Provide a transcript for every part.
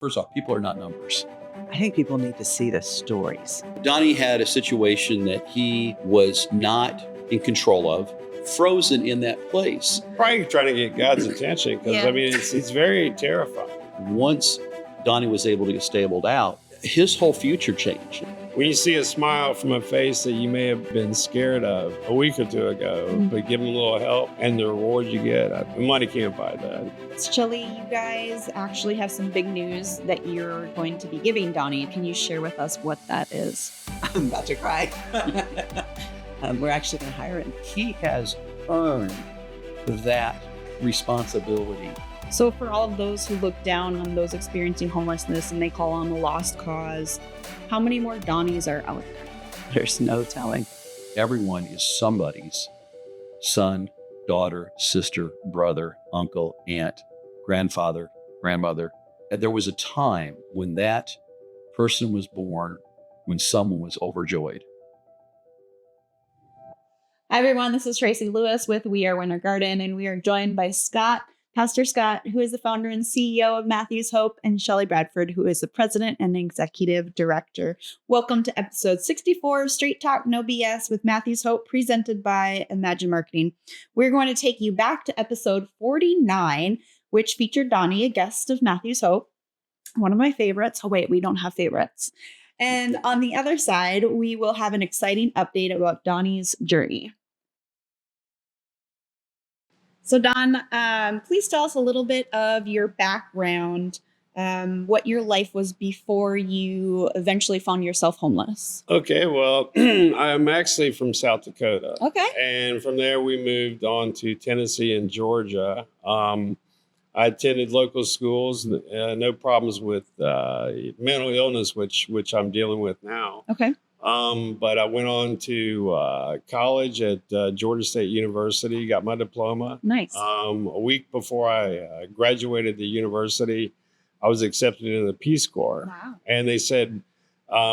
First off, people are not numbers. I think people need to see the stories. Donnie had a situation that he was not in control of, frozen in that place. Probably trying to get God's attention because, it's very terrifying. Once Donnie was able to get stabled out, his whole future changed. When you see a smile from a face that you may have been scared of a week or two ago, but give them a little help and the reward you get, money can't buy that. Shelley, you guys actually have some big news that you're going to be giving Donnie. Can you share with us what that is? I'm about to cry. We're actually going to hire him. He has earned that responsibility. So for all of those who look down on those experiencing homelessness and they call on a lost cause, how many more Donnies are out there? There's no telling. Everyone is somebody's son, daughter, sister, brother, uncle, aunt, grandfather, grandmother. And there was a time when that person was born, when someone was overjoyed. Hi everyone, this is Tracy Lewis with We Are Winter Garden, and we are joined by Pastor Scott, who is the founder and CEO of Matthew's Hope, and Shelley Bradford, who is the president and executive director. Welcome to episode 64 of Straight Talk, No BS with Matthew's Hope, presented by Imagine Marketing. We're going to take you back to episode 49, which featured Donnie, a guest of Matthew's Hope, one of my favorites. Oh, wait, we don't have favorites. And on the other side, we will have an exciting update about Donnie's journey. So Don, please tell us a little bit of your background, what your life was before you eventually found yourself homeless. Okay, well, I'm actually from South Dakota. Okay. And from there, we moved on to Tennessee and Georgia. I attended local schools, no problems with mental illness, which I'm dealing with now. Okay. But I went on to college at Georgia State University, got my diploma. Nice. A week before I graduated the university, I was accepted into the Peace Corps. Wow. And they said,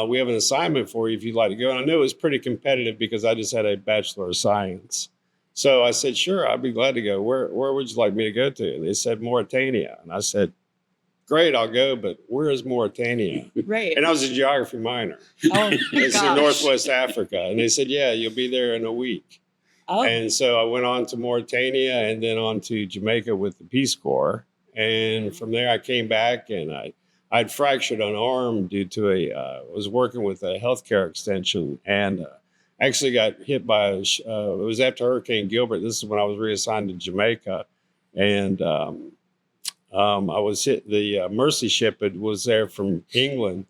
we have an assignment for you if you'd like to go. And I knew it was pretty competitive because I just had a Bachelor of Science. So I said, sure, I'd be glad to go. Where would you like me to go to? And they said, Mauritania. And I said, great, I'll go, but where is Mauritania? Right. And I was a geography minor. Oh, It's in Northwest Africa. And they said, yeah, you'll be there in a week. Oh. And so I went on to Mauritania and then on to Jamaica with the Peace Corps. And from there, I came back and I'd fractured an arm due to I was working with a healthcare extension and actually got hit by, it was after Hurricane Gilbert. This is when I was reassigned to Jamaica. And I was hit, the Mercy ship was there from England,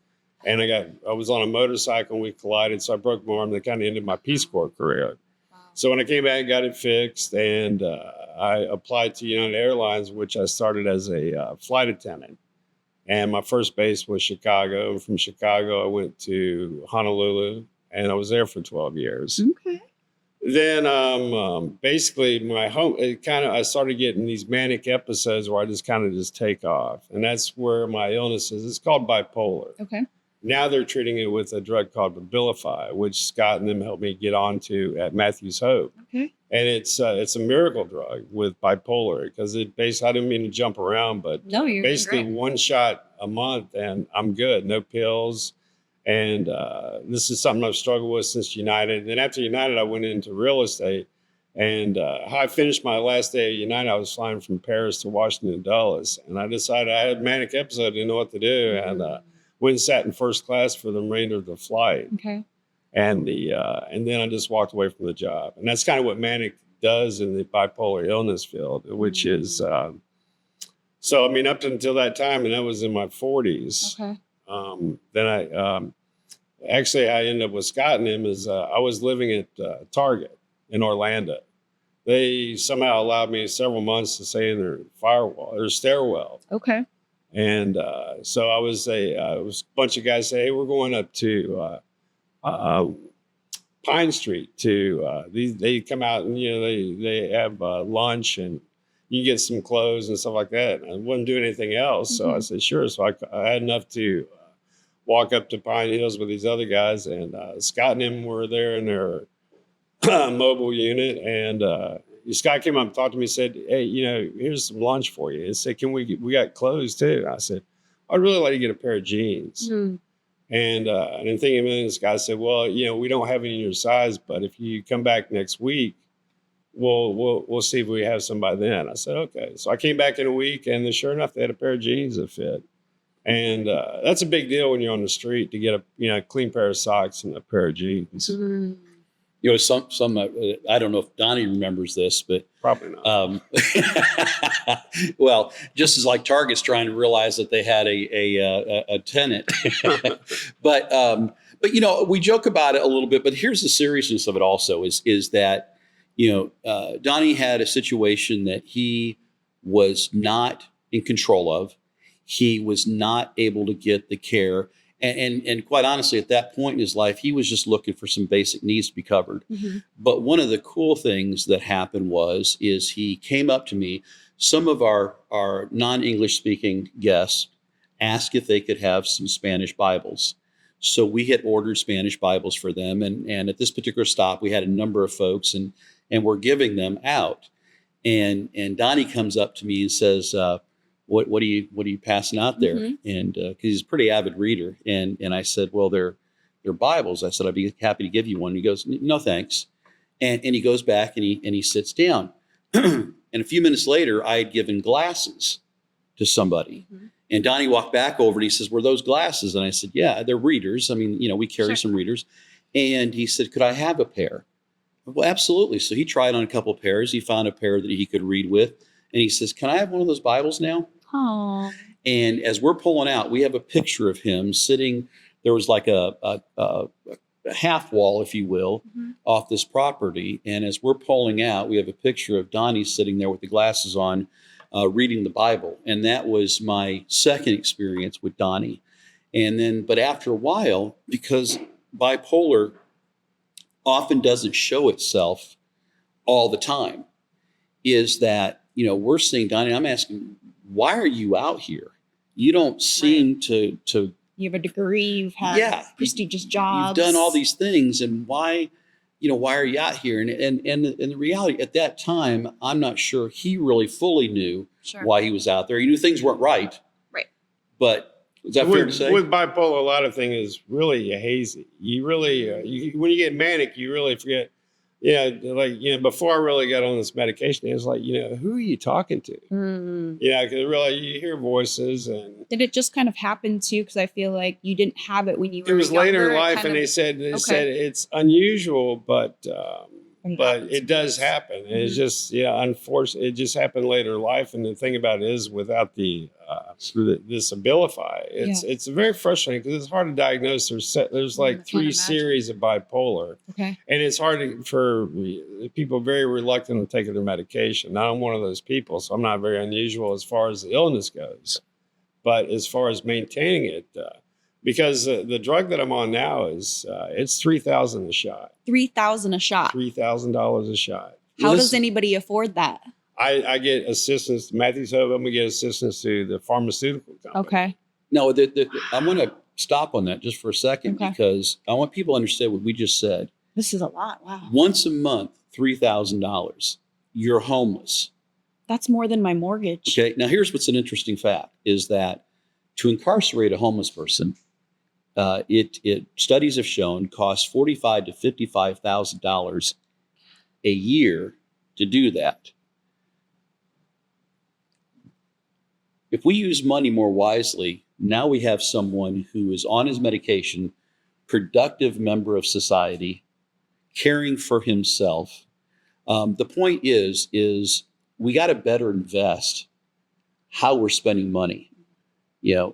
and I was on a motorcycle and we collided, so I broke my arm. That kind of ended my Peace Corps career. Wow. So when I came back, got it fixed, and I applied to United Airlines, which I started as a flight attendant. And my first base was Chicago, and from Chicago I went to Honolulu, and I was there for 12 years. Okay. Then basically I started getting these manic episodes where I just take off. And that's where my illness is. It's called bipolar. Okay. Now they're treating it with a drug called Abilify, which Scott and them helped me get onto at Matthew's Hope. Okay. And it's a miracle drug with bipolar because I didn't mean to jump around, but No, you're basically great. one shot a month and I'm good. No pills. And this is something I've struggled with since United. And then after United, I went into real estate. And how I finished my last day at United, I was flying from Paris to Washington, Dulles. And I decided I had a manic episode, didn't know what to do. And went and sat in first class for the remainder of the flight. Okay. And then I just walked away from the job. And that's kind of what manic does in the bipolar illness field, which is, up until that time, and that was in my 40s. Okay. Then I ended up with Scott and him I was living at Target in Orlando. They somehow allowed me several months to stay in their stairwell. Okay. And so I was it was a bunch of guys say, hey, we're going up to Pine Street to they come out and they have lunch and you can get some clothes and stuff like that. And I wasn't doing anything else, so I said sure. So I had enough to walk up to Pine Hills with these other guys, and Scott and him were there in their mobile unit, and Scott came up and talked to me and said, hey, here's some lunch for you. He said, we got clothes too. I said, I'd really like to get a pair of jeans. Mm. And then thinking, and this guy said, well, we don't have any in your size, but if you come back next week, we'll see if we have some by then. I said, okay. So I came back in a week, and sure enough, they had a pair of jeans that fit. And that's a big deal when you're on the street to get a clean pair of socks and a pair of jeans. Mm. Some I don't know if Donnie remembers this, but Probably not. Well, just as like Target's trying to realize that they had a tenant, but we joke about it a little bit. But here's the seriousness of it. Also, is that Donnie had a situation that he was not in control of. He was not able to get the care. And quite honestly, at that point in his life, he was just looking for some basic needs to be covered. Mm-hmm. But one of the cool things that happened is he came up to me. Some of our non-English speaking guests asked if they could have some Spanish Bibles. So we had ordered Spanish Bibles for them. And at this particular stop, we had a number of folks and we're giving them out. And Donnie comes up to me and says, what are you passing out there? Mm-hmm. And because he's a pretty avid reader, and I said, well, they're Bibles. I said, I'd be happy to give you one. And he goes, no, thanks. And he goes back and he sits down. And a few minutes later, I had given glasses to somebody, Mm-hmm. and Donnie walked back over and he says, were those glasses? And I said, yeah, they're readers. I mean, we carry some readers. And he said, could I have a pair? Well, absolutely. So he tried on a couple of pairs. He found a pair that he could read with. And he says, can I have one of those Bibles now? Oh. And as we're pulling out, we have a picture of him sitting. There was like a half wall, if you will, Mm-hmm. off this property. And as we're pulling out, we have a picture of Donnie sitting there with the glasses on, reading the Bible. And that was my second experience with Donnie. But after a while, because bipolar often doesn't show itself all the time, is that, we're seeing Donnie, I'm asking, why are you out here? You don't seem to You have a degree, you've had prestigious jobs. You've done all these things, and why are you out here? And the reality at that time, I'm not sure he really fully knew why he was out there. He knew things weren't right. Right. But is that fair to say? With bipolar, a lot of things is really hazy. You really, when you get manic, you really forget. Before I really got on this medication, it was like, who are you talking to? Mm. Because really, you hear voices. And did it just kind of happen too? Because I feel like you didn't have it when you were it was later younger, in life, and they said it's unusual, but it does happen. And it's just, unfortunately, it just happened later in life. And the thing about it is, without this Abilify, it's very frustrating because it's hard to diagnose. There's like 3 series of bipolar. Okay. And it's hard for people very reluctant to take their medication. Now, I'm one of those people, so I'm not very unusual as far as the illness goes. But as far as maintaining it, because the drug that I'm on now is it's $3,000 a shot. $3,000 a shot. $3,000 a shot. How does anybody afford that? I get assistance. Matthew's Hope. I'm gonna get assistance to the pharmaceutical company. Okay. No, I'm going to stop on that just for a second because I want people to understand what we just said. This is a lot. Wow. Once a month, $3,000. You're homeless. That's more than my mortgage. Okay. Now, here's what's an interesting fact is that to incarcerate a homeless person, studies have shown costs $45,000 to $55,000 a year to do that. If we use money more wisely, now we have someone who is on his medication, productive member of society, caring for himself. The point is we got to better invest how we're spending money.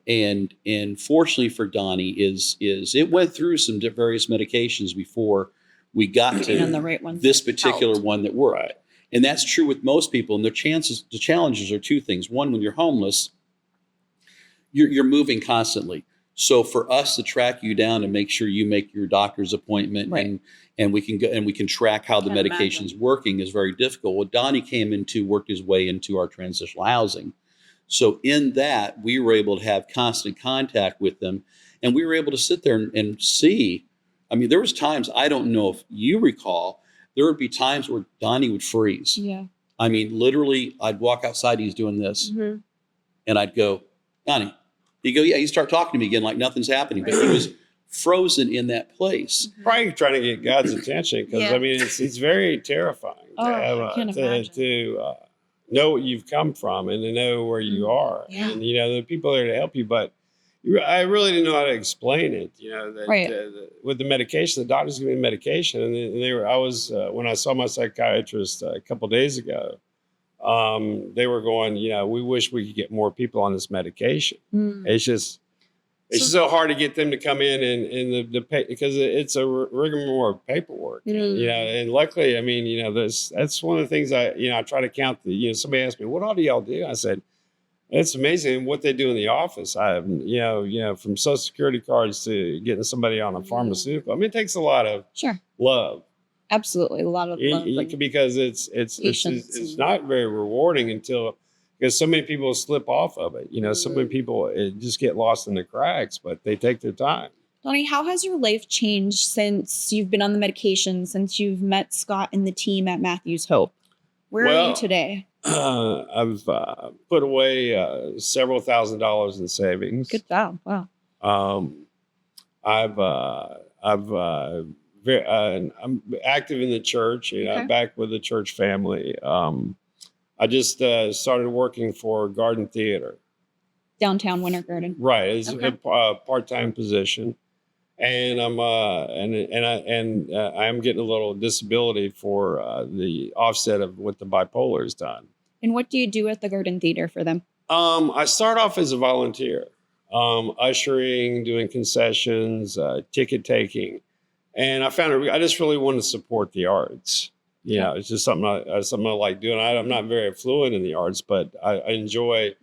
And fortunately for Donnie is it went through some various medications before we got to the right ones this particular one that worked. Right. And that's true with most people. And the challenges are 2 things. One, when you're homeless, you're moving constantly. So for us to track you down and make sure you make your doctor's appointment and we can go and we can track how the medication's working is very difficult. Well, Donnie worked his way into our transitional housing. So in that, we were able to have constant contact with them, and we were able to sit there and see. I mean, there was times, I don't know if you recall, there would be times where Donnie would freeze. Yeah. I mean, literally, I'd walk outside, he's doing this, Mm-hmm. and I'd go, Donnie, He'd go, yeah, he'd start talking to me again like nothing's happening. But he was frozen in that place. Probably trying to get God's attention because, Yeah. I mean, it's very terrifying Oh, I can't imagine. to know what you've come from and to know where you are. Yeah. And, you know, the people there to help you. But I really didn't know how to explain it, you know, that Right. with the medication, the doctors gave me medication. And when I saw my psychiatrist a couple of days ago, they were going, you know, we wish we could get more people on this medication. Mm. It's just so hard to get them to come in and the pay, because it's a rigmarole of paperwork, Mm. you know. And luckily, I mean, you know, that's one of the things I try to count. Somebody asked me, what all do y'all do? I said, it's amazing what they do in the office. I have, you know, from Social Security cards to getting somebody on a pharmaceutical. I mean, it takes a lot of Sure. love. Absolutely. A lot of love. and- Because it's patience. not very rewarding because so many people slip off of it. You know, so many people just get lost in the cracks, but they take their time. Donnie, how has your life changed since you've been on the medication, since you've met Scott and the team at Matthews Hope? Where are Well, you today? I've put away several $1,000s in savings. Good job. Wow. I'm active in the church. You know, Okay. back with the church family. I just started working for Garden Theater. Downtown Winter Garden. Right, it's Okay. a part-time position, and I'm I am getting a little disability for the offset of what the bipolar has done. And what do you do at the Garden Theater for them? I start off as a volunteer, ushering, doing concessions, ticket taking, and I found I just really want to support the arts. You know, it's just something I like doing. I'm not very fluent in the arts, but I enjoy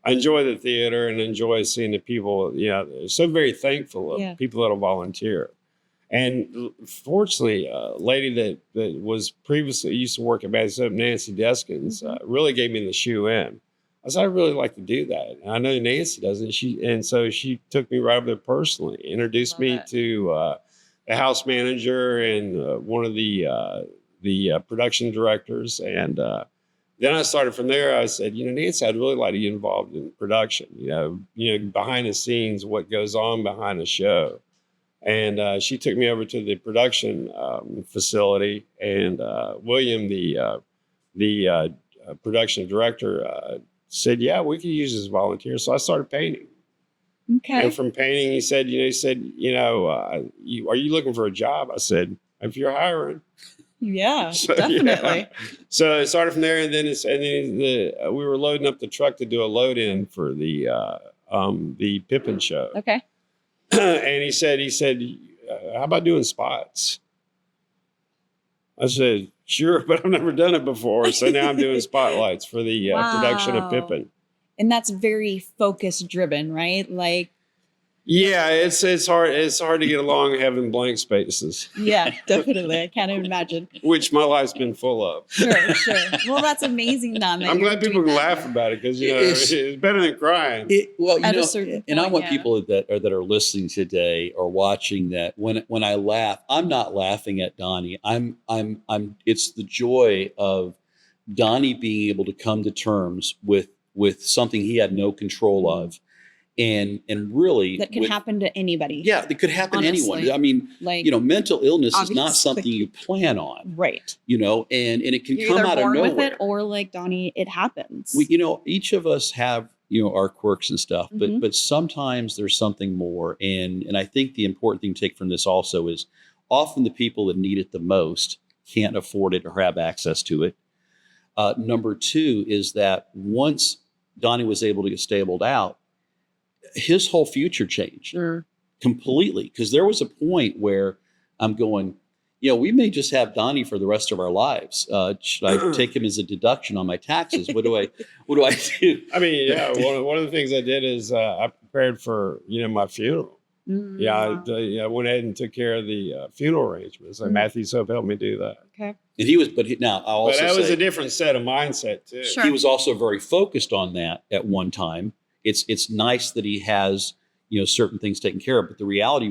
the theater and enjoy seeing the people. You know, so very thankful of people that'll volunteer. And fortunately, a lady that was previously used to work at Matthews Hope, Nancy Deskins, really gave me the shoe in. I said, I'd really like to do that. And I know Nancy does it. So she took me right over there personally, introduced me to the house manager and one of the production directors. And then I started from there. I said, you know, Nancy, I'd really like to get involved in production, you know, behind the scenes, what goes on behind the show. And she took me over to the production facility, and William, the production director, said, yeah, we could use this volunteer. So I started painting. Okay. And from painting, he said, are you looking for a job? I said, if you're hiring. Yeah, So, definitely. yeah. So it started from there, and then we were loading up the truck to do a load in for the Pippin show. Okay. And he said, how about doing spots? I said, sure, but I've never done it before. So now I'm doing spotlights for the production of Wow. Pippin. And that's very focus driven, right? Like, Yeah, it's hard. It's hard to get along having blank spaces, yeah, definitely. I can't even imagine. which my life's been full of. Sure. Well, that's amazing, Don. that I'm you're glad people doing can that. laugh about it because It's- it's better than crying. At a certain and I point, want yeah. people that are listening today or watching that when I laugh, I'm not laughing at Donnie. I'm it's the joy of Donnie being able to come to terms with something he had no control of, and really That can happen to anybody. Yeah, it could happen to anyone. Honestly. I mean, Like, mental illness is not obviously. something you plan on. right. And it can You're come either out of born nowhere. with it or, like Donnie, it happens. Each of us have our quirks and stuff, Mhm. but sometimes there's something more. And I think the important thing to take from this also is often the people that need it the most can't afford it or have access to it. Number two is that once Donnie was able to get stabled out, his whole future changed Sure. completely. Because there was a point where I'm going, we may just have Donnie for the rest of our lives. Should I take him as a deduction on my taxes? What do I do? I mean, yeah, one of the things I did is I prepared for my funeral. Mm. I went ahead and took care of the funeral arrangements. Like Matthews Hope helped me do that. Okay. And he was, now I'll also But that was say, a different set of mindset too. Sure. he was also very focused on that at one time. It's nice that he has certain things taken care of, but the reality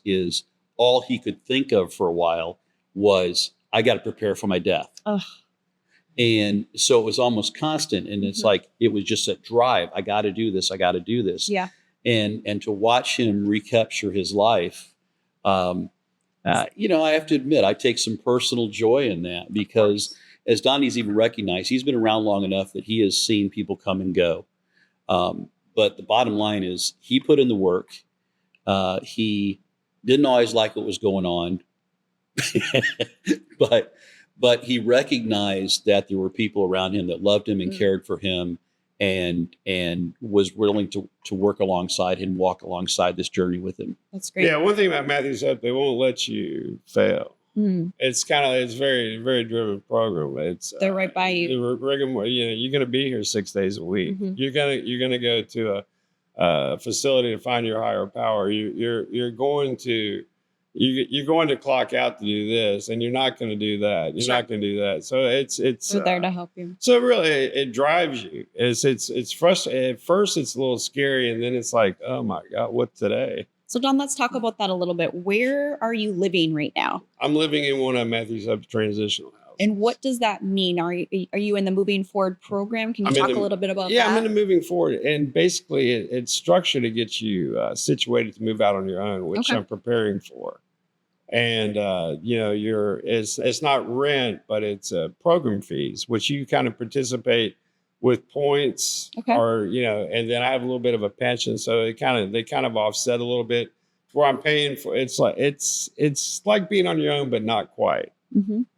is all he could think of for a while was, I got to prepare for my death. Ugh. And so it was almost constant, and it's like it was just a drive. I got to do this. I got to do this. Yeah. and to watch him recapture his life, you know, I have to admit, I take some personal joy in that because, as Donnie's even recognized, he's been around long enough that he has seen people come and go. But the bottom line is he put in the work. He didn't always like what was going on, but he recognized that there were people around him that loved him and cared for him, and was willing to work alongside him, walk alongside this journey with him. That's great. Yeah, one thing about Matthews Hope, they won't let you fail. It's very, very driven program. It's They're right by you. You know, you're going to be here 6 days a week. You're gonna go to a facility to find your higher power. You're going to clock out to do this, and you're not going to do that. You're not going to do that. So it's They're there to help you. So really, it drives you. It's frustrating. At first, it's a little scary, and then it's like, oh my God, what today? So Don, let's talk about that a little bit. Where are you living right now? I'm living in one of Matthews Hope's transitional houses. And what does that mean? Are you in the Moving Forward program? Can you talk a little bit about that? Yeah, I'm in the Moving Forward. And basically, it's structured to get you situated to move out on your own, which I'm preparing for. And, you know, it's not rent, but it's program fees, which you kind of participate with points or, you know, and then I have a little bit of a pension. So they kind of offset a little bit where I'm paying for. It's like being on your own, but not quite.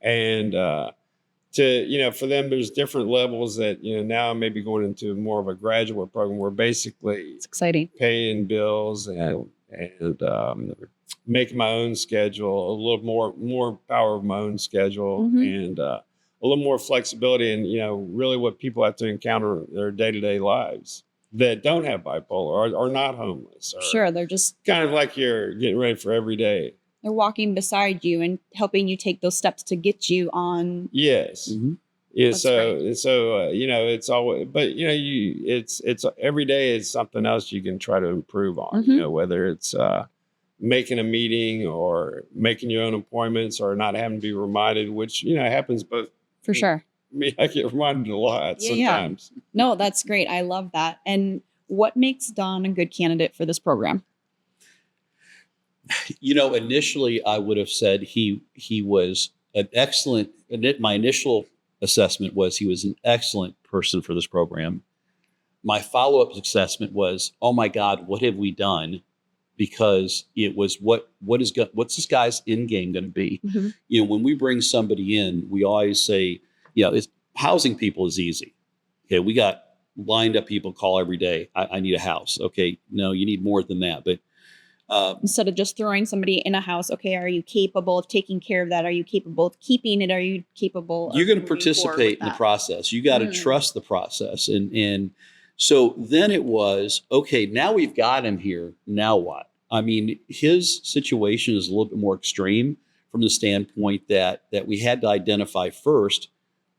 And you know, for them, there's different levels that, you know, now I'm maybe going into more of a graduate program where basically it's exciting, paying bills and making my own schedule, a little more power of my own schedule, and a little more flexibility, and you know, really what people have to encounter in their day-to-day lives that don't have bipolar or not homeless. Sure, they're just kind of like you're getting ready for every day. They're walking beside you and helping you take those steps to get you on. Yes. Yeah. So you know, it's always, but you know, it's every day is something else you can try to improve on. You know, whether it's making a meeting or making your own appointments or not having to be reminded, which, you know, happens both. For sure. I get reminded a lot sometimes. Yeah. No, that's great. I love that. And what makes Don a good candidate for this program? You know, initially I would have said he was an excellent, my initial assessment was he was an excellent person for this program. My follow-up assessment was, oh my God, what have we done? Because it was what's this guy's end game going to be? You know, when we bring somebody in, we always say, you know, housing people is easy. Okay, we got lined up people call every day. I need a house. Okay, no, you need more than that. But instead of just throwing somebody in a house, okay, are you capable of taking care of that? Are you capable of keeping it? Are you capable? You're going to participate in the process. You got to trust the process, and so then it was, okay, now we've got him here. Now what? I mean, his situation is a little bit more extreme from the standpoint that we had to identify first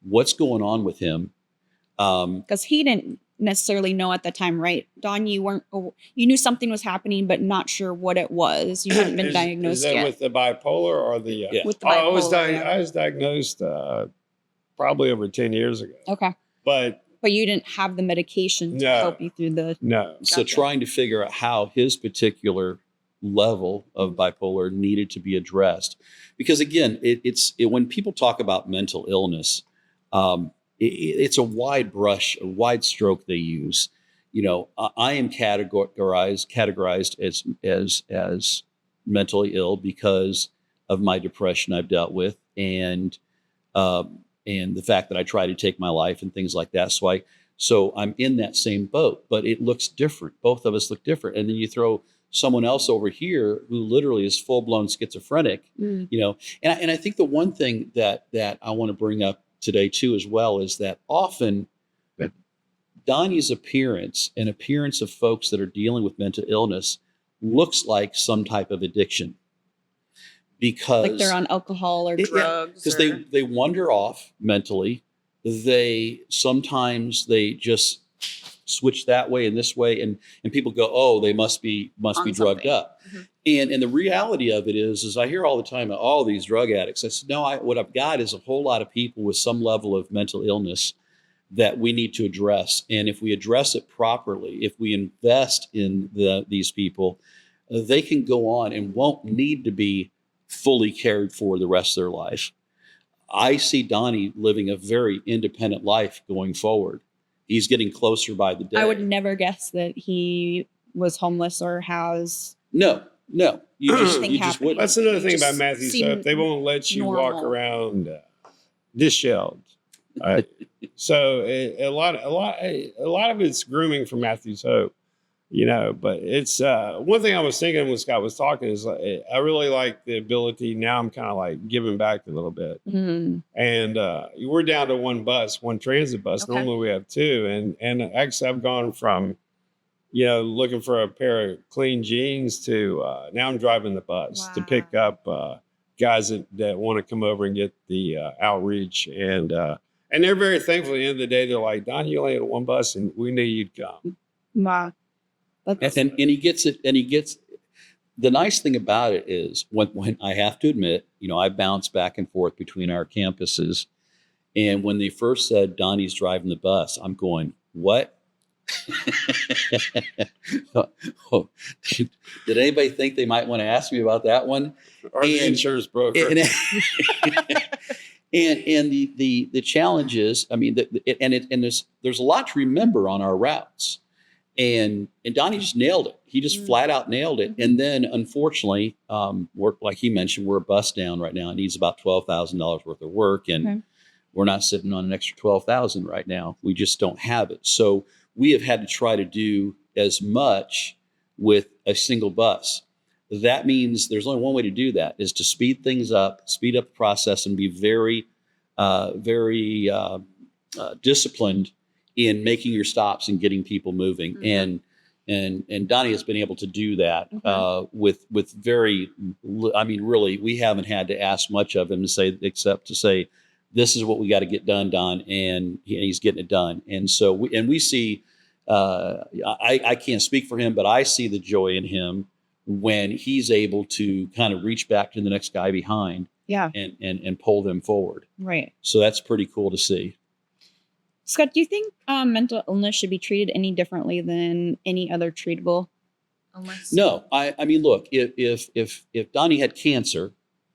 what's going on with him. Because he didn't necessarily know at the time, right? Don, you knew something was happening, but not sure what it was. You hadn't been diagnosed yet. Is that with the bipolar or the? With the bipolar. I was diagnosed probably over 10 years ago. Okay. But you didn't have the medication to help you through the. No. Gotcha. So trying to figure out how his particular level of bipolar needed to be addressed, because again, when people talk about mental illness, it's a wide brush, a wide stroke they use. You know, I am categorized as mentally ill because of my depression I've dealt with, and the fact that I try to take my life and things like that. So I'm in that same boat, but it looks different. Both of us look different. And then you throw someone else over here who literally is full-blown schizophrenic, you know. And I think the one thing that I want to bring up today too as well is that often Donnie's appearance and appearance of folks that are dealing with mental illness looks like some type of addiction. Because like they're on alcohol or drugs. Because they wander off mentally. Sometimes they just switch that way and this way, and people go, oh, they must be drugged up. And the reality of it is I hear all the time about all these drug addicts. I said, no, what I've got is a whole lot of people with some level of mental illness that we need to address. And if we address it properly, if we invest in these people, they can go on and won't need to be fully cared for the rest of their life. I see Donnie living a very independent life going forward. He's getting closer by the day. I would never guess that he was homeless or has. No. You just wouldn't. That's another thing Just about Matthew's seem Hope. They won't let you walk normal. around disheveled. So a lot of it's grooming for Matthew's Hope, But it's one thing I was thinking when Scott was talking is I really like the ability. Now I'm kind of like giving back a little bit, and we're down to one transit bus. Okay. Normally we have two, and actually I've gone from looking for a pair of clean jeans to now I'm driving the bus to pick up guys that want to come over and get the outreach, and they're very thankful. At the end of the day, they're like, Don, you only had one bus, and we knew you'd come. Wow. And he gets it, and he gets the nice thing about it is when I have to admit, I bounce back and forth between our campuses, and when they first said Donnie's driving the bus, I'm going, what? Oh, did anybody think they might want to ask me about that one? Or the insurance broker. And the challenge is, I mean, there's a lot to remember on our routes, and Donnie just nailed it. He just flat out nailed it. And then, unfortunately, like he mentioned, we're a bus down right now. It needs about $12,000 worth of work, and we're not sitting on an extra $12,000 right now. We just don't have it. So we have had to try to do as much with a single bus. That means there's only one way to do that, is to speed things up, speed up the process, and be very, very disciplined in making your stops and getting people moving. And Donnie has been able to do that with very, I mean, really, we haven't had to ask much of him except to say, this is what we got to get done, Don, and he's getting it done. And so we see, I can't speak for him, but I see the joy in him when he's able to kind of reach back to the next guy behind and pull them forward. Right. So that's pretty cool to see. Scott, do you think mental illness should be treated any differently than any other treatable illness? No, I mean, look, if Donnie had cancer,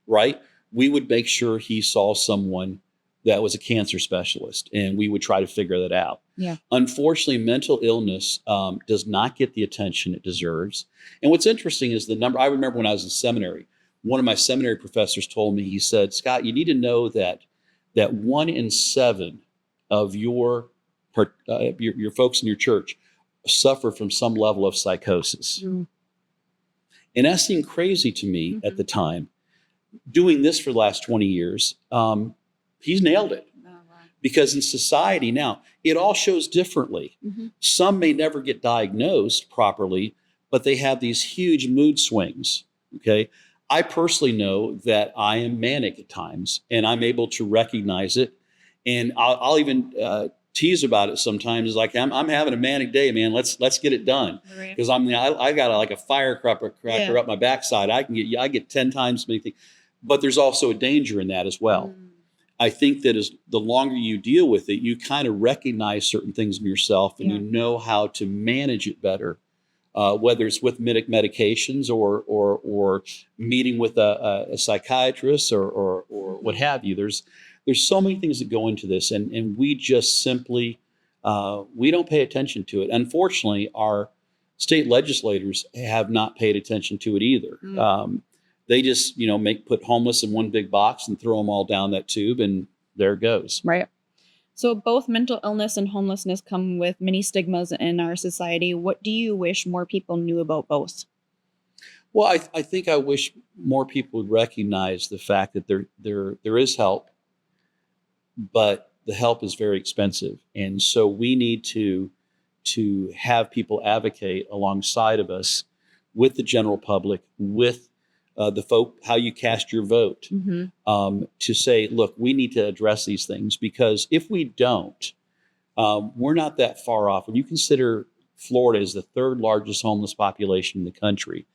right, we would make sure he saw someone that was a cancer specialist, and we would try to figure that out. Yeah. Unfortunately, mental illness does not get the attention it deserves. And what's interesting is the number. I remember when I was in seminary, one of my seminary professors told me, he said, Scott, you need to know that 1 in 7 of your folks in your church suffer from some level of psychosis. And that seemed crazy to me at the time. Doing this for the last 20 years, he's nailed it. Because in society now, it all shows differently. Some may never get diagnosed properly, but they have these huge mood swings, okay? I personally know that I am manic at times, and I'm able to recognize it. And I'll even tease about it sometimes. Like, I'm having a manic day, man. Let's get it done. Because I got like a firecracker up my backside. I get 10 times as many things. But there's also a danger in that as well. I think that as the longer you deal with it, you kind of recognize certain things in yourself, and you know how to manage it better, whether it's with medications or meeting with a psychiatrist or what have you. There's so many things that go into this, and we just simply we don't pay attention to it. Unfortunately, our state legislators have not paid attention to it either. They just, put homeless in one big box and throw them all down that tube, and there it goes. Right. So both mental illness and homelessness come with many stigmas in our society. What do you wish more people knew about both? Well, I think I wish more people would recognize the fact that there is help, but the help is very expensive. And so we need to have people advocate alongside of us with the general public, with the folk, how you cast your vote, to say, look, we need to address these things, because if we don't, we're not that far off. When you consider Florida is the 3rd largest homeless population in the country,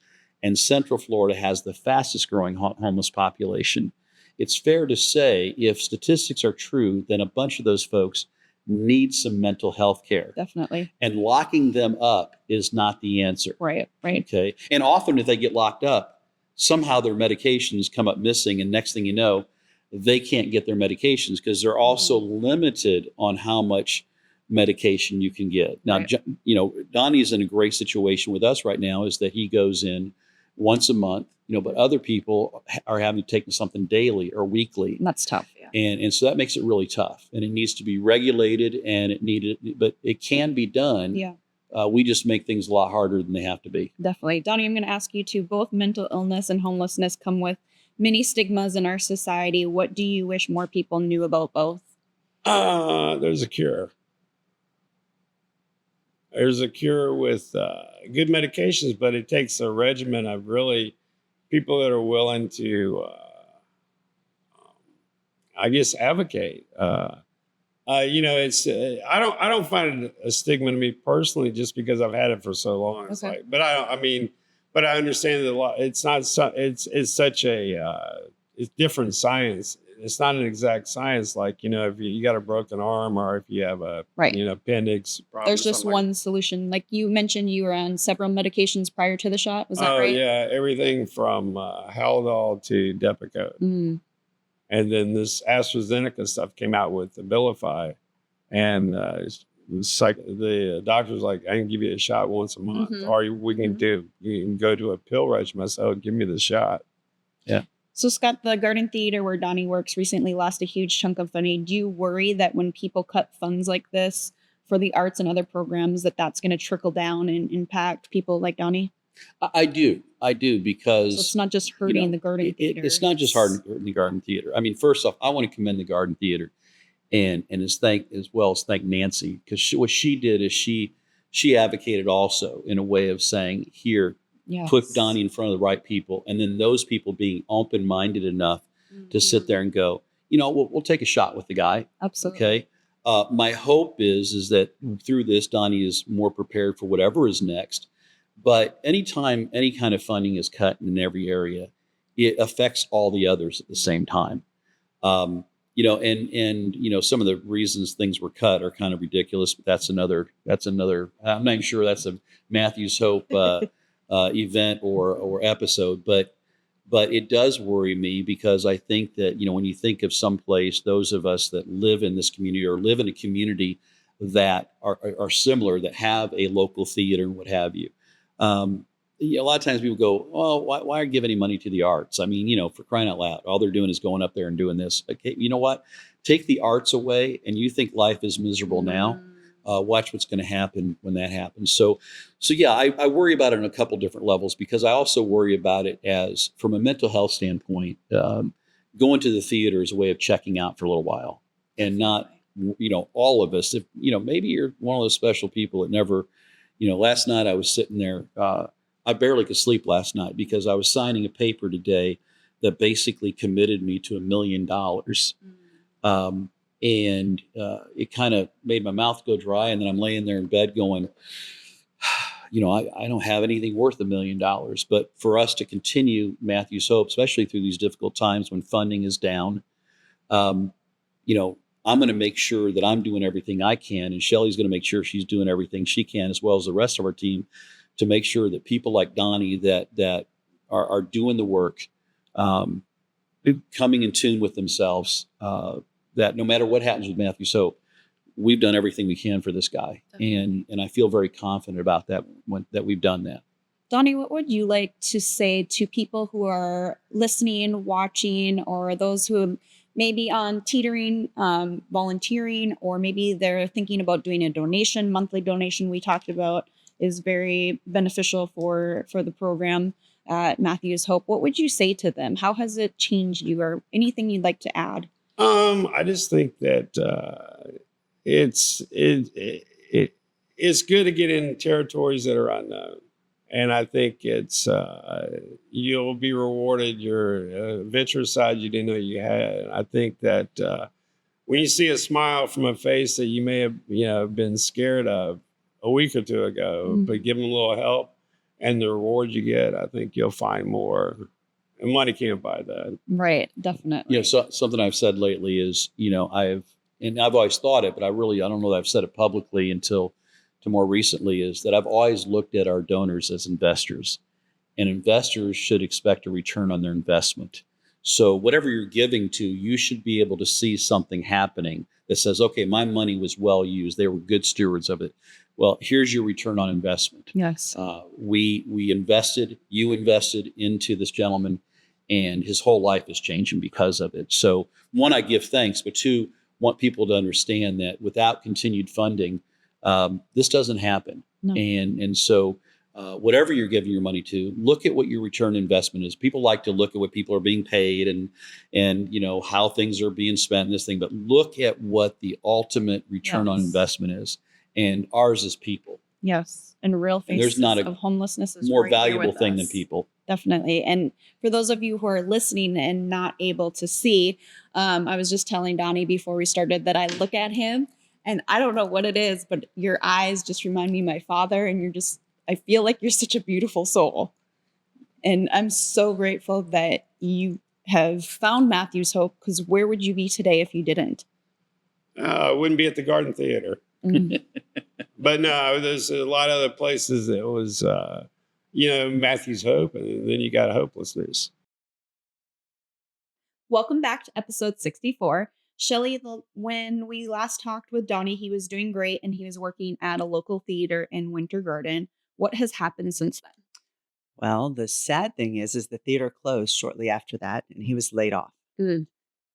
and Central Florida has the fastest growing homeless population, it's fair to say, if statistics are true, then a bunch of those folks need some mental health care. Definitely. And locking them up is not the answer. Right. Okay. And often if they get locked up, somehow their medications come up missing. And next thing you know, they can't get their medications because they're also limited on how much medication you can get. Now, Right. Donnie's in a great situation with us right now is that he goes in once a month, but other people are having to take something daily or weekly. And that's tough. Yeah. And so that makes it really tough, and it needs to be regulated, but it can be done. Yeah. We just make things a lot harder than they have to be. Definitely. Donnie, I'm going to ask you too, both mental illness and homelessness come with many stigmas in our society. What do you wish more people knew about both? There's a cure. There's a cure with good medications, but it takes a regimen of really people that are willing to, I guess, advocate. It's I don't find it a stigma to me personally, just because I've had it for so long. It's Okay. like, but I understand that a lot. It's not. It's such a it's different science. It's not an exact science. Like, if you got a broken arm or if you have a Right. appendix problem. There's just one solution. Like you mentioned, you were on several medications prior to the shot. Was that Oh right? yeah, everything from Haldol to Depakote. Mm. And then this AstraZeneca stuff came out with Abilify, and the doctor's like, I can give you a shot once a month, Mhm. or we can Mhm. you can go to a pill regimen. I said, oh, give me the shot. Yeah. So Scott, the Garden Theater where Donnie works recently lost a huge chunk of funding. Do you worry that when people cut funds like this for the arts and other programs, that's going to trickle down and impact people like Donnie? I do because So it's not just hurting the Garden Theater. It's not just hurting the Garden Theater. I mean, first off, I want to commend the Garden Theater, and as well as thank Nancy, because what she did is she advocated also in a way of saying, here, Yes. put Donnie in front of the right people, and then those people being open-minded enough to sit there and go, we'll take a shot with the guy. Absolutely. Okay. My hope is that through this, Donnie is more prepared for whatever is next. But anytime any kind of funding is cut in every area, it affects all the others at the same time. And some of the reasons things were cut are kind of ridiculous, but that's another, I'm not even sure that's a Matthew's Hope event or episode, but it does worry me because I think that, when you think of someplace, those of us that live in this community or live in a community that are similar, that have a local theater and what have you. A lot of times people go, oh, why give any money to the arts? I mean, for crying out loud, all they're doing is going up there and doing this. Okay, you know what? Take the arts away and you think life is miserable now. Watch what's going to happen when that happens. So yeah, I worry about it on a couple different levels because I also worry about it as from a mental health standpoint, going to the theater is a way of checking out for a little while and not, all of us, if, maybe you're one of those special people that never, last night I was sitting there, I barely could sleep last night because I was signing a paper today that basically committed me to $1 million. And it kind of made my mouth go dry. And then I'm laying there in bed going, I don't have anything worth $1 million. But for us to continue Matthew's Hope, especially through these difficult times when funding is down, I'm going to make sure that I'm doing everything I can. And Shelley's going to make sure she's doing everything she can, as well as the rest of our team, to make sure that people like Donnie that are doing the work, coming in tune with themselves, that no matter what happens with Matthew's Hope, we've done everything we can for this guy. And I feel very confident about that, that we've done that. Donnie, what would you like to say to people who are listening, watching, or those who may be on teetering, volunteering, or maybe they're thinking about doing a donation? Monthly donation we talked about is very beneficial for the program at Matthew's Hope. What would you say to them? How has it changed you, or anything you'd like to add? I just think that it's good to get in territories that are unknown, and I think it's you'll be rewarded your adventurous side you didn't know you had. I think that when you see a smile from a face that you may have been scared of a week or two ago, but give them a little help and the reward you get, I think you'll find more. And money can't buy that. Right, definitely. So something I've said lately is, I've and I've always thought it, but I don't know that I've said it publicly until to more recently, is that I've always looked at our donors as investors, and investors should expect a return on their investment. So whatever you're giving to, you should be able to see something happening that says, okay, my money was well used. They were good stewards of it. Well, here's your return on investment. Yes. We invested, you invested into this gentleman, and his whole life is changing because of it. So one, I give thanks, but two, want people to understand that without continued funding, this doesn't happen. No. And so whatever you're giving your money to, look at what your return investment is. People like to look at what people are being paid and how things are being spent in this thing, but look at what the ultimate return on investment is. And ours is people. Yes. And real faces there's not a of homelessness is more right there valuable with thing us. than people. Definitely. And for those of you who are listening and not able to see, I was just telling Donnie before we started that I look at him and I don't know what it is, but your eyes just remind me of my father. And I feel like you're such a beautiful soul. And I'm so grateful that you have found Matthew's Hope, because where would you be today if you didn't? I wouldn't be at the Garden Theater. Mm. But no, there's a lot of other places that was, Matthew's Hope, and then you got Hopelessness. Welcome back to episode 64. Shelley, when we last talked with Donnie, he was doing great and he was working at a local theater in Winter Garden. What has happened since then? Well, the sad thing is the theater closed shortly after that, and he was laid off. Mm.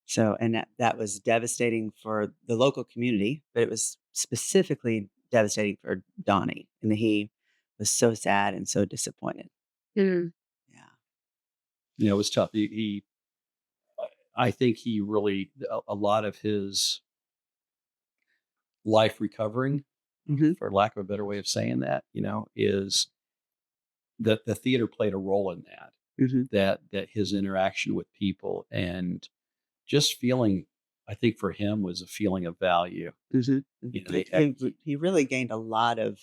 So, and that was devastating for the local community, but it was specifically devastating for Donnie. And he was so sad and so disappointed. Mm. Yeah. It was tough. I think he really, a lot of his life recovering, for lack of a better way of saying that, is that the theater played a role in that, that his interaction with people and just feeling, I think for him was a feeling of value. He really gained a lot of,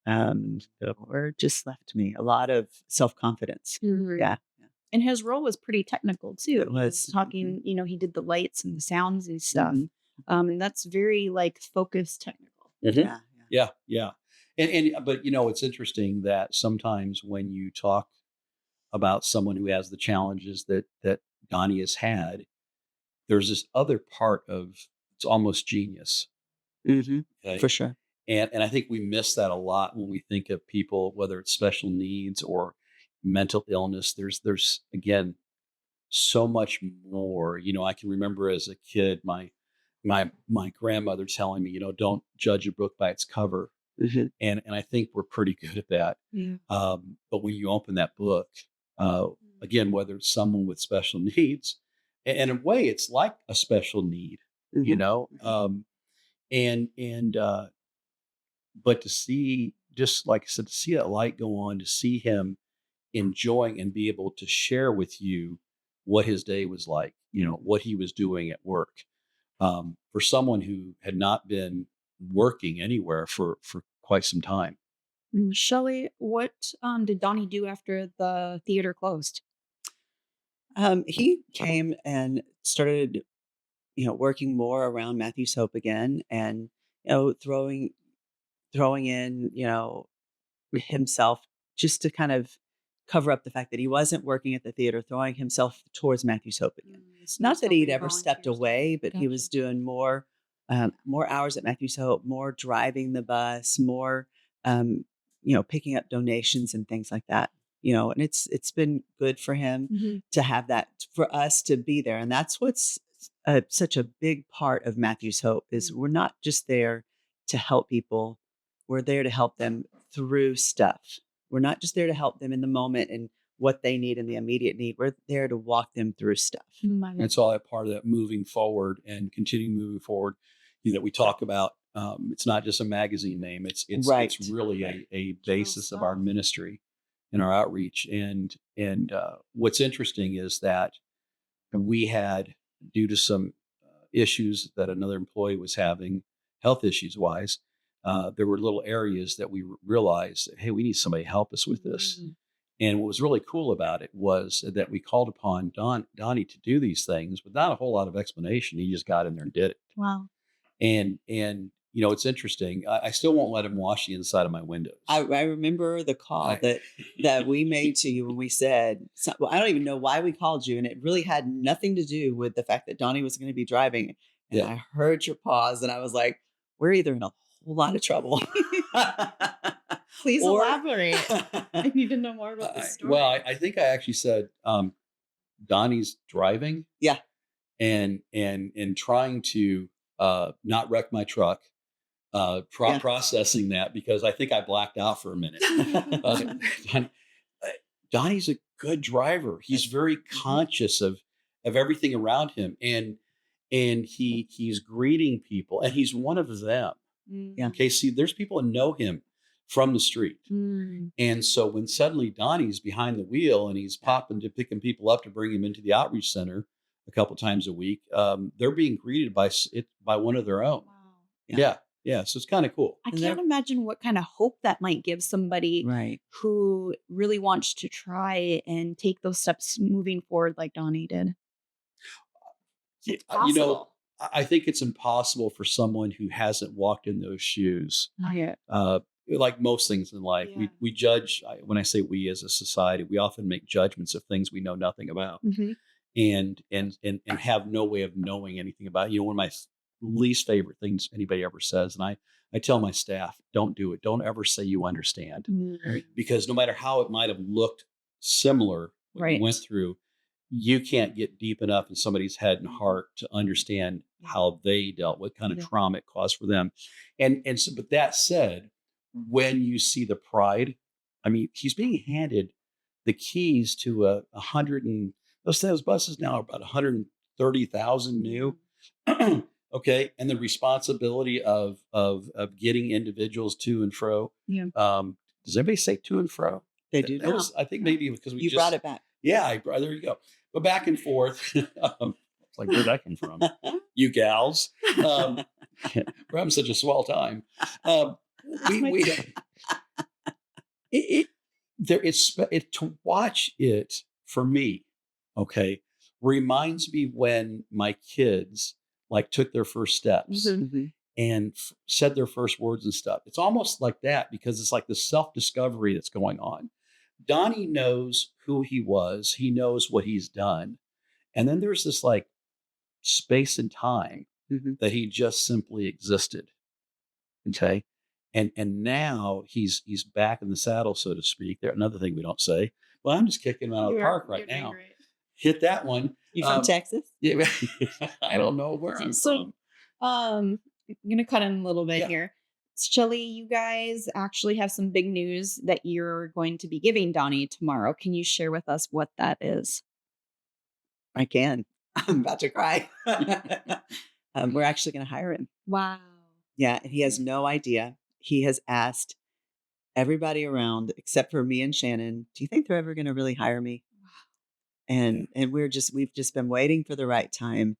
or just left me a lot of self-confidence. Mm-hmm. Yeah. And his role was pretty technical too. It was. He was talking, he did the lights and the sounds and stuff. And that's very focused technical. Yeah. But it's interesting that sometimes when you talk about someone who has the challenges that Donnie has had, there's this other part of it's almost genius. Okay? For sure. And I think we miss that a lot when we think of people, whether it's special needs or mental illness. There's again so much more. I can remember as a kid my grandmother telling me, don't judge a book by its cover. And I think we're pretty good at that. Yeah. But when you open that book, again, whether it's someone with special needs, and in a way, it's like a special need, but to see, just like I said, to see that light go on, to see him enjoying and be able to share with you what his day was like, what he was doing at work. For someone who had not been working anywhere for quite some time. Shelley, what did Donnie do after the theater closed? He came and started, working more around Matthew's Hope again, and throwing in, himself just to kind of cover up the fact that he wasn't working at the theater, throwing himself towards Matthew's Hope again. Not that he'd ever stepped away, but he was doing more hours at Matthew's Hope, more driving the bus, more, picking up donations and things like that. And it's been good for him to have that, for us to be there. And that's what's such a big part of Matthew's Hope is we're not just there to help people. We're there to help them through stuff. We're not just there to help them in the moment and what they need and the immediate need. We're there to walk them through stuff. It's all that part of that moving forward and continuing moving forward that we talk about. It's not just a magazine name. It's really a basis of our ministry and our outreach. And what's interesting is that we had, due to some issues that another employee was having, health issues wise, there were little areas that we realized, hey, we need somebody to help us with this. And what was really cool about it was that we called upon Donnie to do these things without a whole lot of explanation. He just got in there and did it. Wow. And it's interesting. I still won't let him wash the inside of my windows. I remember the call that we made to you when we said, well, I don't even know why we called you. And it really had nothing to do with the fact that Donnie was going to be driving. And Yeah. I heard your pause and I was like, we're either in a whole lot of trouble. Please Or- elaborate. I need to know more about this story. Well, I think I actually said Donnie's driving. Yeah. And trying to not wreck my truck, processing that because I think I blacked out for a minute. Donnie's a good driver. He's very conscious of everything around him, and he's greeting people, and he's one of them. Yeah. Okay, see, there's people that know him from the street, and so when suddenly Donnie's behind the wheel and he's picking people up to bring him into the outreach center a couple times a week, they're being greeted by one of their own. Wow. Yeah. So it's kind of cool. I can't imagine what kind of hope that might give somebody Right. who really wants to try and take those steps moving forward like Donnie did. It's possible. I think it's impossible for someone who hasn't walked in those shoes. Not yet. Like most things in life, Yeah. we judge. When I say we as a society, we often make judgments of things we know nothing about, and have no way of knowing anything about. One of my least favorite things anybody ever says, and I tell my staff, don't do it. Don't ever say you understand, because no matter how it might have looked similar what you went through, you can't get deep enough in somebody's head and heart to understand how they dealt with kind of trauma it caused for them. And so, but that said, when you see the pride, I mean, he's being handed the keys to those buses now are about 130,000 new. Okay. And the responsibility of getting individuals to and fro. Yeah. Does anybody say to and fro? They do. I think maybe because you brought it back. Yeah, there you go. But back and forth. It's like, where'd that come from? You gals. We're having such a swell time. To watch it for me, okay, reminds me when my kids like took their first steps and said their first words and stuff. It's almost like that because it's like the self-discovery that's going on. Donnie knows who he was. He knows what he's done. And then there's this like space and time that he just simply existed. Okay. And now he's back in the saddle, so to speak. There, another thing we don't say. Well, I'm just kicking him out of the park right now. Great. Hit that one. You from Texas? Yeah, I don't know where I'm from. I'm gonna cut in a little bit here. Shelley, you guys actually have some big news that you're going to be giving Donnie tomorrow. Can you share with us what that is? I can. I'm about to cry. We're actually going to hire him. Wow. Yeah, and he has no idea. He has asked everybody around, except for me and Shannon, do you think they're ever going to really hire me? And we've just been waiting for the right time.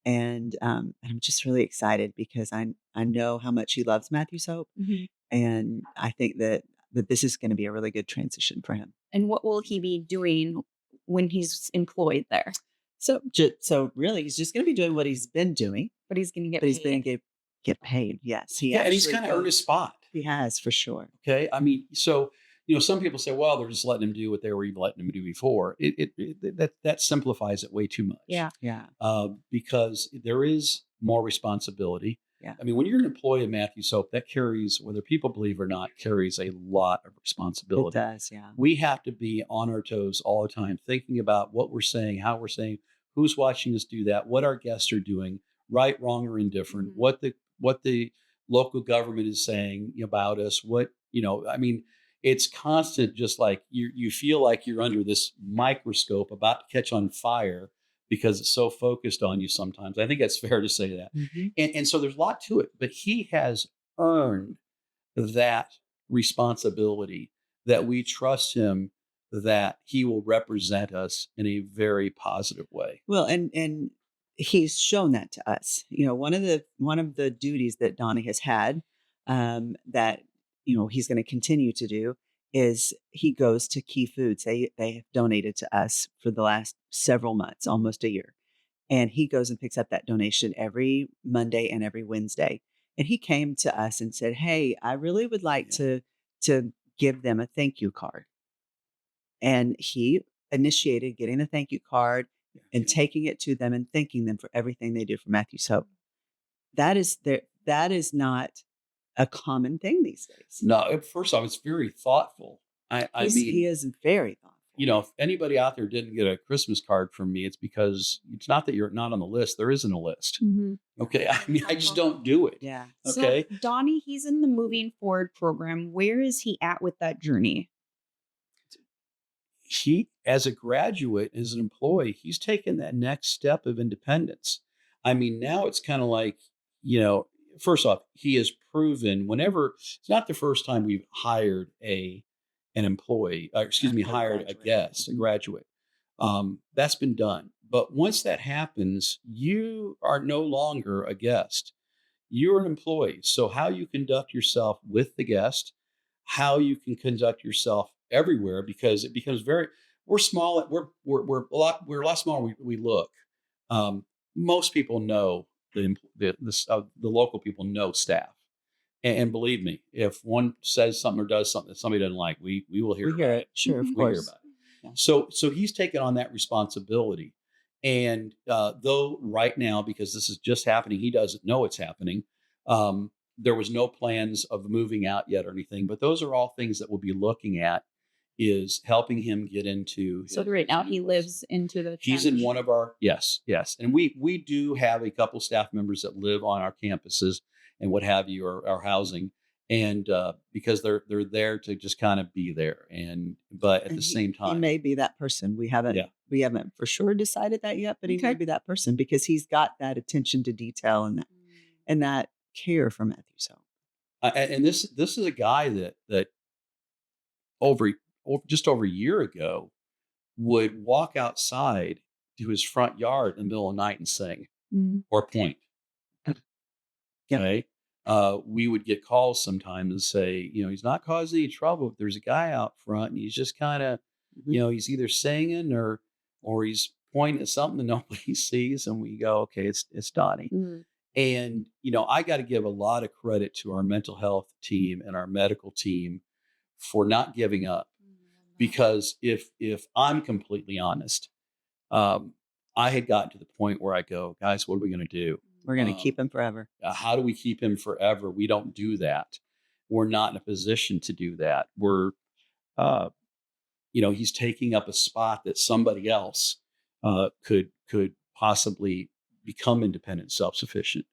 And I'm just really excited because I know how much he loves Matthew's Hope. And I think that this is going to be a really good transition for him. And what will he be doing when he's employed there? So really, he's just going to be doing what he's been doing. But he's going to get paid. He's going to get paid. Yes. And he's kind of earned his spot. He has, for sure. Okay. I mean, so, some people say, well, they're just letting him do what they were even letting him do before. That simplifies it way too much. Yeah. Because there is more responsibility. Yeah. I mean, when you're an employee of Matthew's Hope, that carries, whether people believe or not, carries a lot of responsibility. It does, yeah. We have to be on our toes all the time, thinking about what we're saying, how we're saying, who's watching us do that, what our guests are doing, right, wrong, or indifferent, what the local government is saying about us, it's constant, just like you feel like you're under this microscope about to catch on fire because it's so focused on you sometimes. I think that's fair to say that. And so there's a lot to it, but he has earned that responsibility that we trust him, that he will represent us in a very positive way. Well, and he's shown that to us. One of the duties that Donnie has had that he's going to continue to do is he goes to Key Foods. They have donated to us for the last several months, almost a year. And he goes and picks up that donation every Monday and every Wednesday. And he came to us and said, "Hey, I really would like to give them a thank you card." And he initiated getting a thank you card and taking it to them and thanking them for everything they do for Matthew's Hope. That is not a common thing these days. No, first off, it's very thoughtful. I mean, He is very thoughtful. if anybody out there didn't get a Christmas card from me, it's because it's not that you're not on the list. There isn't a list. Okay. I mean, I just don't do it. Yeah. Okay. So Donnie, he's in the Moving Forward program. Where is he at with that journey? He, as a graduate, as an employee, he's taken that next step of independence. I mean, now it's kind of like, first off, he has proven whenever it's not the first time we've hired an employee, hired a guest, a graduate. That's been done. But once that happens, you are no longer a guest. You're an employee. So how you conduct yourself with the guest, how you can conduct yourself everywhere, because it becomes we're small. We're a lot smaller. We look. Most people know the local people know staff, and believe me, if one says something or does something that somebody doesn't like, we will hear. We hear it. Sure, of We course. hear about it. Yeah. So he's taken on that responsibility. And though right now, because this is just happening, he doesn't know it's happening. There was no plans of moving out yet or anything, but those are all things that we'll be looking at, is helping him get into. So right now he lives into the. He's in one of our, yes. And we do have a couple staff members that live on our campuses and what have you, or our housing. And because they're there to just kind of be there. But at the same time, he may be that person. We haven't for sure decided that yet, but he may be that person because he's got that attention to detail and that care for Matthew's Hope. And this is a guy that just over a year ago would walk outside to his front yard in the middle of the night and sing or point. Yeah. Okay. We would get calls sometimes and say, he's not causing any trouble. There's a guy out front and he's just kind of, he's either singing or he's pointing at something that nobody sees. And we go, okay, it's Donnie. And, I got to give a lot of credit to our mental health team and our medical team for not giving up. Because if I'm completely honest, I had gotten to the point where I go, guys, what are we going to do? We're going to keep him forever. How do we keep him forever? We don't do that. We're not in a position to do that. We're, he's taking up a spot that somebody else could possibly become independent, self-sufficient.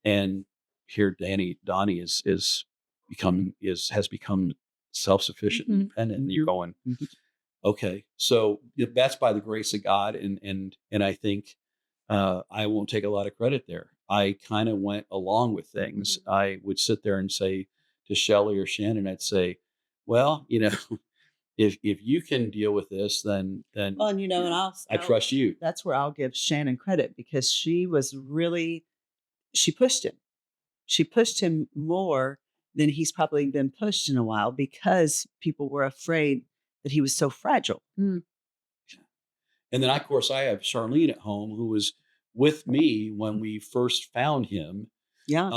And here, Donnie has become self-sufficient, independent. And you're going, okay, so that's by the grace of God, and I think. I won't take a lot of credit there. I kind of went along with things. I would sit there and say to Shelley or Shannon, I'd say, well, if you can deal with this, then well, and I trust you. That's where I'll give Shannon credit because she pushed him. She pushed him more than he's probably been pushed in a while because people were afraid that he was so fragile. And then, of course, I have Charlene at home who was with me when we first found him. Yeah.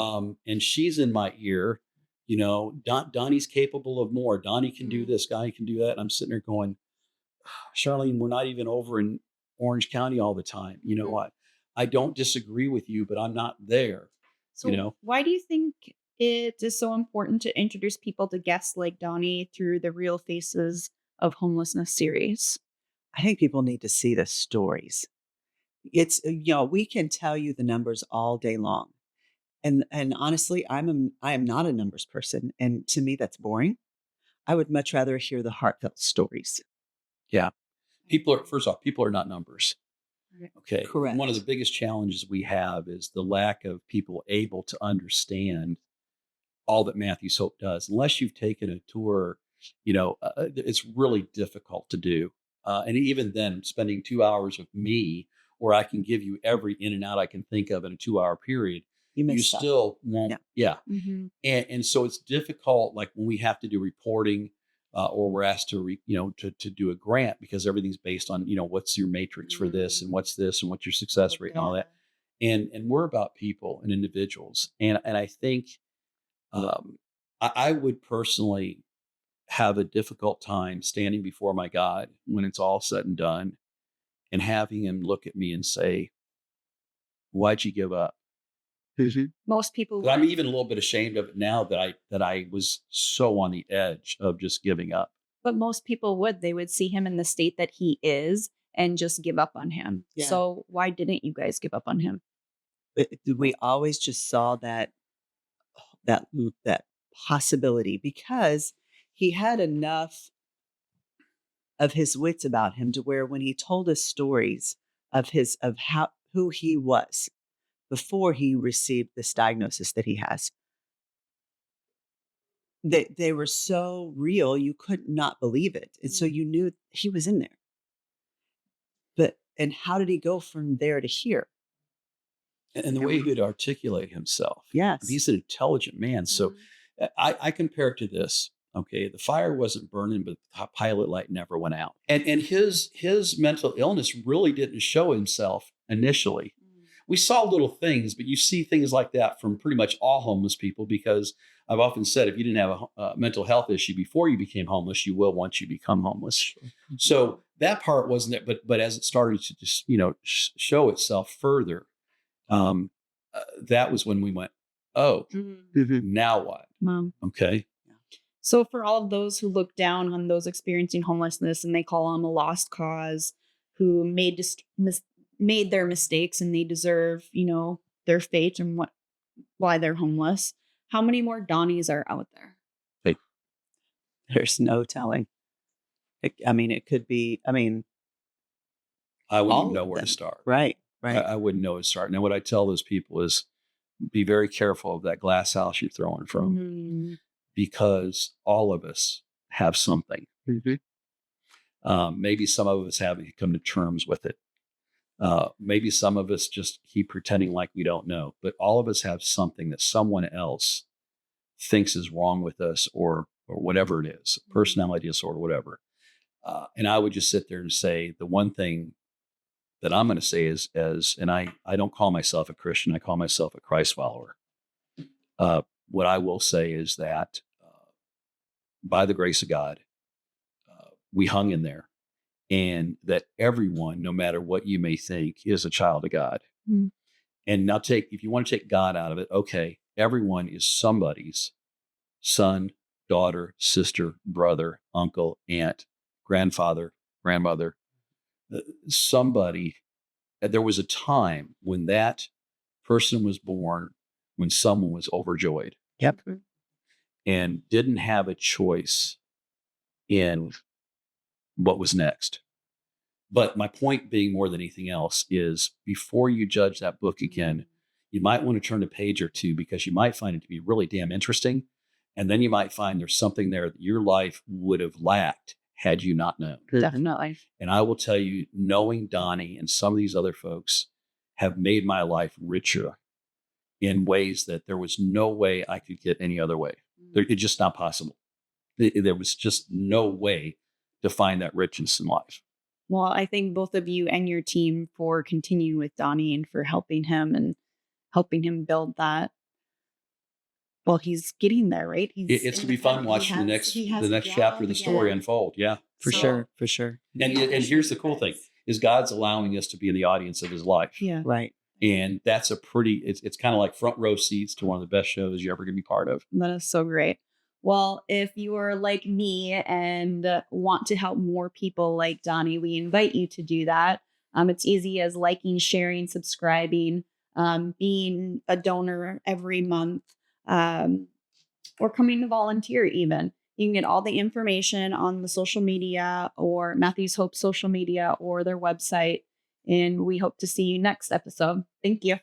And she's in my ear, Donnie's capable of more. Donnie can do this, Donnie can do that. And I'm sitting there going, Charlene, we're not even over in Orange County all the time. You know what? I don't disagree with you, but I'm not there. So why do you think it is so important to introduce people to guests like Donnie through the Real Faces of Homelessness series? I think people need to see the stories. It's, we can tell you the numbers all day long. And honestly, I am not a numbers person. And to me, that's boring. I would much rather hear the heartfelt stories. Yeah. First off, people are not numbers. Okay. Correct. One of the biggest challenges we have is the lack of people able to understand all that Matthew's Hope does. Unless you've taken a tour, it's really difficult to do. And even then, spending 2 hours with me, where I can give you every in and out I can think of in a 2-hour period, you still won't. Yeah. And so it's difficult, like when we have to do reporting, or we're asked to, to do a grant because everything's based on, what's your matrix for this and what's this and what's your success rate and all that. And we're about people and individuals. And I think I would personally have a difficult time standing before my God when it's all said and done and having him look at me and say, why'd you give up? Most people But I'm even a little bit ashamed of it now that I was so on the edge of just giving up. But most people would. They would see him in the state that he is and just give up on him. Yeah. So why didn't you guys give up on him? We always just saw that possibility because he had enough of his wits about him to where when he told us stories of who he was before he received this diagnosis that he has, they were so real you could not believe it, and so you knew he was in there. And how did he go from there to here? And the way he would articulate himself. Yes. He's an intelligent man. So I compare it to this. Okay. The fire wasn't burning, but the pilot light never went out. And his mental illness really didn't show himself initially. We saw little things, but you see things like that from pretty much all homeless people, because I've often said, if you didn't have a mental health issue before you became homeless, you will once you become homeless. Sure. So that part wasn't it. But as it started to just, show itself further, that was when we went, oh, now what? Mom. Okay. So for all of those who look down on those experiencing homelessness and they call them a lost cause, who made their mistakes and they deserve, their fate and why they're homeless, how many more Donnies are out there? Hey. There's no telling. It could be, I wouldn't even know where to start. Right. I wouldn't know where to start. Now, what I tell those people is be very careful of that glass house you're throwing from, because all of us have something. Maybe some of us haven't come to terms with it. Maybe some of us just keep pretending like we don't know, but all of us have something that someone else thinks is wrong with us, or whatever it is, personality disorder, whatever. And I would just sit there and say, the one thing that I'm going to say is, and I don't call myself a Christian, I call myself a Christ follower. What I will say is that by the grace of God, we hung in there, and that everyone, no matter what you may think, is a child of God. And now if you want to take God out of it, okay, everyone is somebody's son, daughter, sister, brother, uncle, aunt, grandfather, grandmother, somebody. There was a time when that person was born, when someone was overjoyed. Yep. And didn't have a choice in what was next. But my point being, more than anything else, is before you judge that book again, you might want to turn a page or two, because you might find it to be really damn interesting. And then you might find there's something there that your life would have lacked had you not known. Definitely. And I will tell you, knowing Donnie and some of these other folks have made my life richer in ways that there was no way I could get any other way. It's just not possible. There was just no way to find that richness in life. Well, I thank both of you and your team for continuing with Donnie and for helping him build that. Well, he's getting there, right? It's going to be fun watching the next chapter of the story unfold. Yeah, for sure. And here's the cool thing: is God's allowing us to be in the audience of His life. Yeah, right. And that's it's kind of like front row seats to one of the best shows you're ever going to be part of. That is so great. Well, if you are like me and want to help more people like Donnie, we invite you to do that. It's easy as liking, sharing, subscribing, being a donor every month, or coming to volunteer even. You can get all the information on the social media or Matthew's Hope social media or their website. And we hope to see you next episode. Thank you.